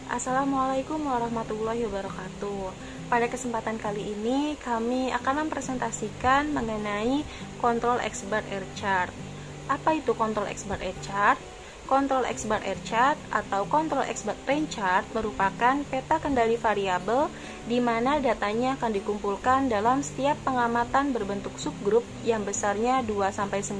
Assalamualaikum warahmatullahi wabarakatuh. Pada kesempatan kali ini kami akan mempresentasikan mengenai Control X Bar Air Chart. Apa itu Control X Bar Air Chart? Control X Bar Air Chart atau Control X Bar Range Chart merupakan peta kendali variabel di mana datanya akan dikumpulkan dalam setiap pengamatan berbentuk subgrup yang besarnya 2-9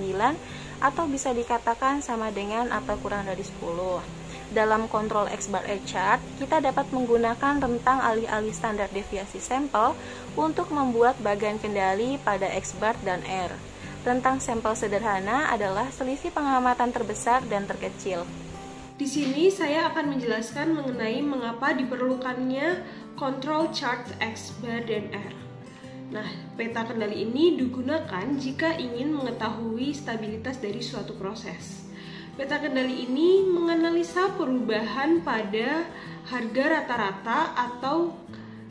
atau bisa dikatakan sama dengan atau kurang dari 10. Dalam Control X Bar Air Chart, kita dapat menggunakan rentang alih-alih standar deviasi sampel untuk membuat bagan kendali pada X bar dan R. Rentang sampel sederhana adalah selisih pengamatan terbesar dan terkecil. Di sini saya akan menjelaskan mengenai mengapa diperlukannya Control Chart X bar dan R. Nah, peta kendali ini digunakan jika ingin mengetahui stabilitas dari suatu proses. Peta kendali ini menganalisa perubahan pada harga rata-rata atau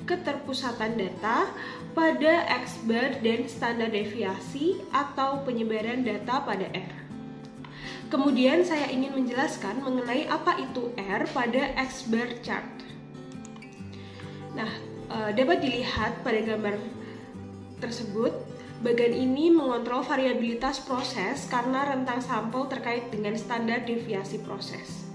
keterpusatan data pada X bar dan standar deviasi atau penyebaran data pada R. Kemudian saya ingin menjelaskan mengenai apa itu R pada X bar chart. Nah, dapat dilihat pada gambar tersebut, bagan ini mengontrol variabilitas proses karena rentang sampel terkait dengan standar deviasi proses.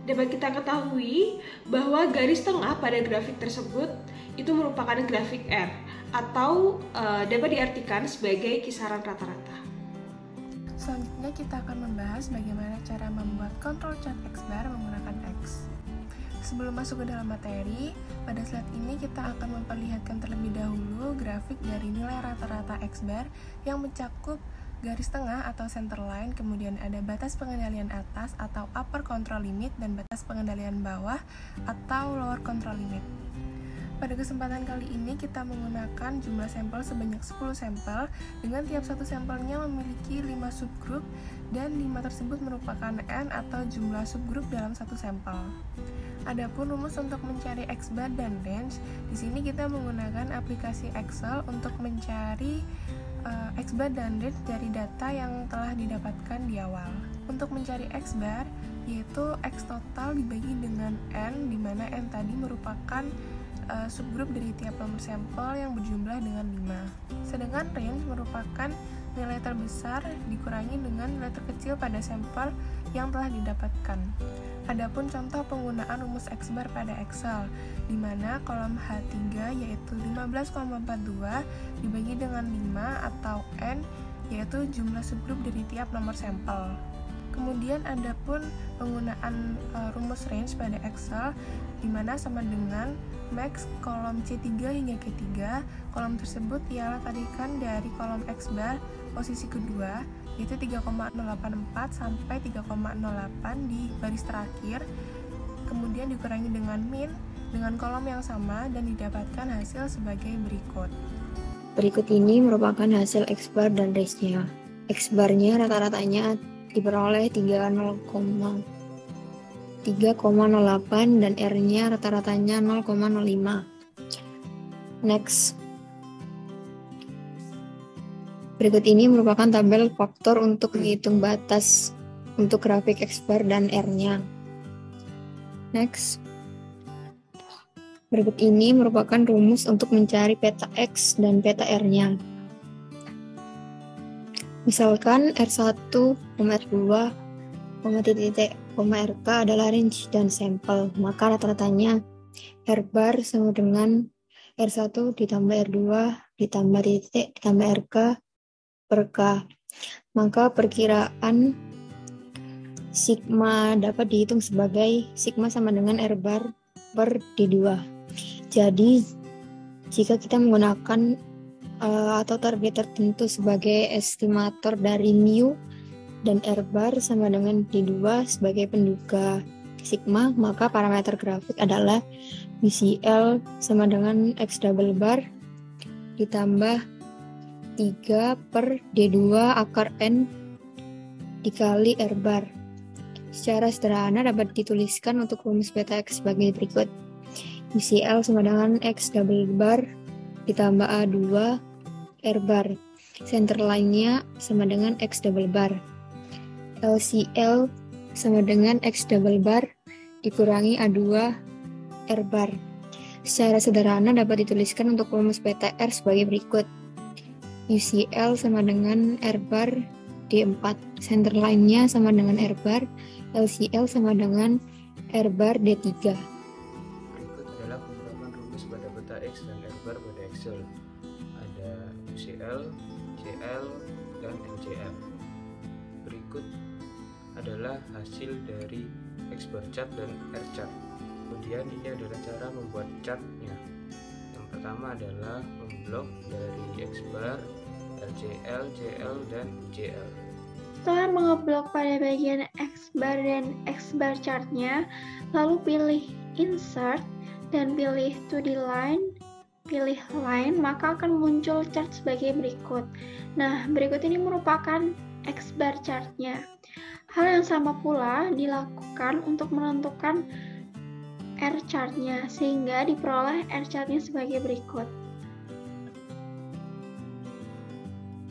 Dapat kita ketahui bahwa garis tengah pada grafik tersebut itu merupakan grafik R atau dapat diartikan sebagai kisaran rata-rata. Selanjutnya kita akan membahas bagaimana cara membuat control chart X bar menggunakan X. Sebelum masuk ke dalam materi, pada slide ini kita akan memperlihatkan terlebih dahulu grafik dari nilai rata-rata X bar yang mencakup garis tengah atau center line, kemudian ada batas pengendalian atas atau upper control limit dan batas pengendalian bawah atau lower control limit. Pada kesempatan kali ini kita menggunakan jumlah sampel sebanyak 10 sampel dengan tiap satu sampelnya memiliki 5 subgrup dan 5 tersebut merupakan N atau jumlah subgrup dalam satu sampel. Adapun rumus untuk mencari X bar dan range, di sini kita menggunakan aplikasi Excel untuk mencari X bar dan range dari data yang telah didapatkan di awal. Untuk mencari X bar, yaitu X total dibagi dengan N, di mana N tadi merupakan subgrup dari tiap nomor sampel yang berjumlah dengan 5. Sedangkan range merupakan nilai terbesar dikurangi dengan nilai terkecil pada sampel yang telah didapatkan. Adapun contoh penggunaan rumus X bar pada Excel, di mana kolom H3 yaitu 15,42 dibagi dengan 5 atau N, yaitu jumlah subgrup dari tiap nomor sampel. Kemudian adapun penggunaan rumus range pada Excel, di mana sama dengan max kolom C3 hingga Q3. Kolom tersebut ialah tarikan dari kolom X bar posisi kedua, yaitu 3,084 sampai 3,08 di baris terakhir, kemudian dikurangi dengan min dengan kolom yang sama dan didapatkan hasil sebagai berikut. Berikut ini merupakan hasil X bar dan range-nya. X bar-nya rata-ratanya diperoleh 3,08 dan R-nya rata-ratanya 0,05. Next. Berikut ini merupakan tabel faktor untuk menghitung batas untuk grafik X bar dan R-nya. Next. Berikut ini merupakan rumus untuk mencari peta X dan peta R-nya. Misalkan R1, R2, titik, RK adalah range dan sampel, maka rata-ratanya R bar sama dengan R1 ditambah R2 ditambah titik ditambah RK per K. Maka perkiraan sigma dapat dihitung sebagai sigma sama dengan R bar per D2. Jadi, jika kita menggunakan atau target tertentu sebagai estimator dari mu dan R bar sama dengan D2 sebagai penduga sigma, maka parameter grafik adalah BCL sama dengan X double bar ditambah 3 per D2 akar N dikali R bar. Secara sederhana dapat dituliskan untuk rumus peta X sebagai berikut. BCL sama dengan X double bar ditambah A2 R bar. Center line-nya sama dengan X double bar. LCL sama dengan X double bar dikurangi A2 R bar. Secara sederhana dapat dituliskan untuk rumus PTR sebagai berikut. UCL sama dengan R bar D4. Centerline-nya sama dengan R bar. LCL sama dengan R bar D3. Berikut adalah penerapan rumus pada beta X dan R bar pada Excel. Ada UCL, CL, dan LCL. Berikut adalah hasil dari X bar chart dan R chart. Kemudian ini adalah cara membuat chartnya. Yang pertama adalah memblok dari X bar, LCL, CL, dan UCL. Setelah mengeblok pada bagian X bar dan X bar chartnya, lalu pilih Insert dan pilih 2D line, pilih Line, maka akan muncul chart sebagai berikut. Nah, berikut ini merupakan X bar chartnya. Hal yang sama pula dilakukan untuk menentukan R chartnya, sehingga diperoleh R chartnya sebagai berikut.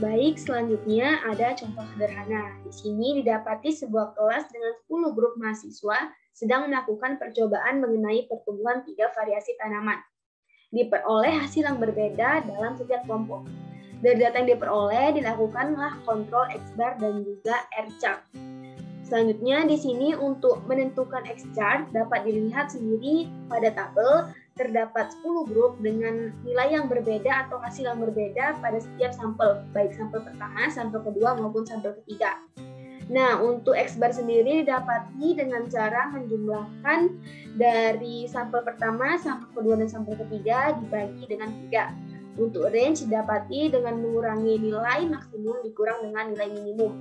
Baik, selanjutnya ada contoh sederhana. Di sini didapati sebuah kelas dengan 10 grup mahasiswa sedang melakukan percobaan mengenai pertumbuhan 3 variasi tanaman. Diperoleh hasil yang berbeda dalam setiap kelompok. Dari data yang diperoleh, dilakukanlah kontrol X bar dan juga R chart. Selanjutnya di sini untuk menentukan X chart dapat dilihat sendiri pada tabel. Terdapat 10 grup dengan nilai yang berbeda atau hasil yang berbeda pada setiap sampel, baik sampel pertama, sampel kedua, maupun sampel ketiga. Nah, untuk X bar sendiri didapati dengan cara menjumlahkan dari sampel pertama, sampel kedua, dan sampel ketiga dibagi dengan 3. Untuk range didapati dengan mengurangi nilai maksimum dikurang dengan nilai minimum.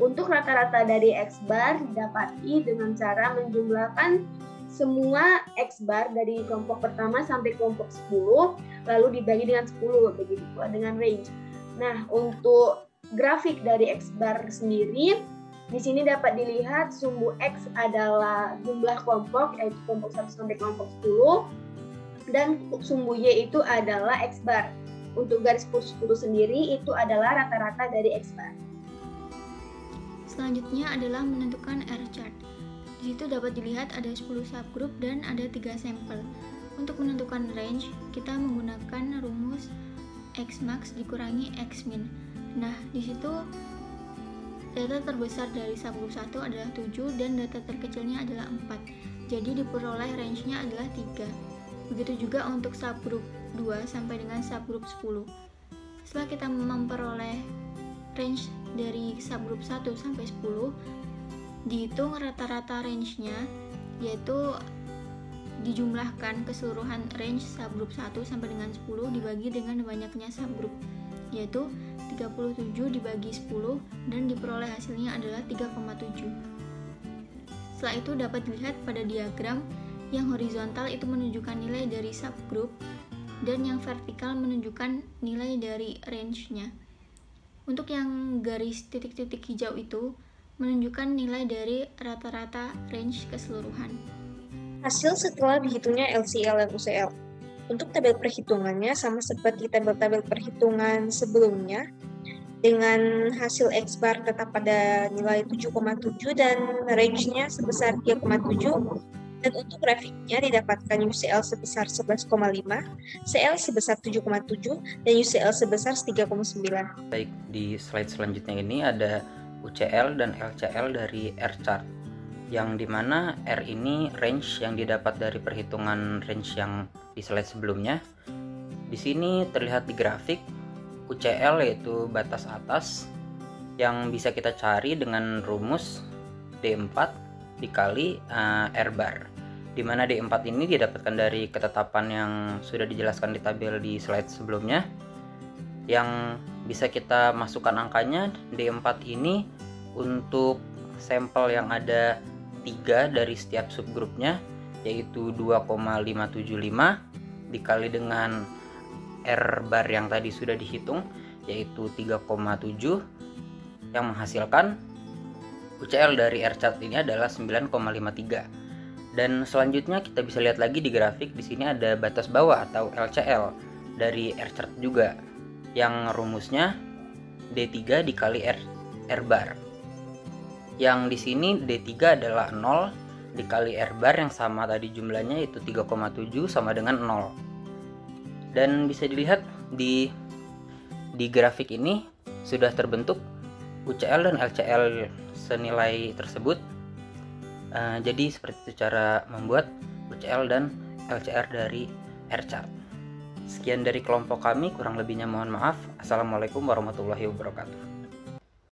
Untuk rata-rata dari X bar didapati dengan cara menjumlahkan semua X bar dari kelompok pertama sampai kelompok 10, lalu dibagi dengan 10, begitu pula dengan range. Nah, untuk grafik dari X bar sendiri, di sini dapat dilihat sumbu X adalah jumlah kelompok, yaitu kelompok 1 sampai kelompok 10, dan sumbu Y itu adalah X bar. Untuk garis putih 10 sendiri, itu adalah rata-rata dari X bar. Selanjutnya adalah menentukan R chart. Di situ dapat dilihat ada 10 subgroup dan ada 3 sampel. Untuk menentukan range, kita menggunakan rumus X max dikurangi X min. Nah, di situ data terbesar dari subgroup 1 adalah 7 dan data terkecilnya adalah 4. Jadi diperoleh range-nya adalah 3. Begitu juga untuk subgroup 2 sampai dengan subgroup 10. Setelah kita memperoleh range dari subgroup 1 sampai 10, dihitung rata-rata range-nya, yaitu dijumlahkan keseluruhan range subgroup 1 sampai dengan 10 dibagi dengan banyaknya subgroup, yaitu 37 dibagi 10 dan diperoleh hasilnya adalah 3,7. Setelah itu dapat dilihat pada diagram yang horizontal itu menunjukkan nilai dari subgroup dan yang vertikal menunjukkan nilai dari range-nya. Untuk yang garis titik-titik hijau itu menunjukkan nilai dari rata-rata range keseluruhan. Hasil setelah dihitungnya LCL dan UCL. Untuk tabel perhitungannya sama seperti tabel-tabel perhitungan sebelumnya, dengan hasil X bar tetap pada nilai 7,7 dan range-nya sebesar 3,7. Dan untuk grafiknya didapatkan UCL sebesar 11,5, CL sebesar 7,7, dan UCL sebesar 3,9. Baik, di slide selanjutnya ini ada UCL dan LCL dari R chart, yang dimana R ini range yang didapat dari perhitungan range yang di slide sebelumnya. Di sini terlihat di grafik UCL yaitu batas atas yang bisa kita cari dengan rumus D4 dikali R bar, dimana D4 ini didapatkan dari ketetapan yang sudah dijelaskan di tabel di slide sebelumnya, yang bisa kita masukkan angkanya. D4 ini untuk sampel yang ada 3 dari setiap subgrupnya, yaitu 2,575 dikali dengan R bar yang tadi sudah dihitung, yaitu 3,7, yang menghasilkan UCL dari R chart ini adalah 9,53. Dan selanjutnya kita bisa lihat lagi di grafik, di sini ada batas bawah atau LCL dari R chart juga, yang rumusnya D3 dikali R bar. Yang di sini D3 adalah 0 dikali R bar yang sama tadi jumlahnya, yaitu 3,7 sama dengan 0. Dan bisa dilihat di grafik ini sudah terbentuk UCL dan LCL senilai tersebut. Jadi seperti itu cara membuat UCL dan LCR dari R chart. Sekian dari kelompok kami, kurang lebihnya mohon maaf. Assalamualaikum warahmatullahi wabarakatuh.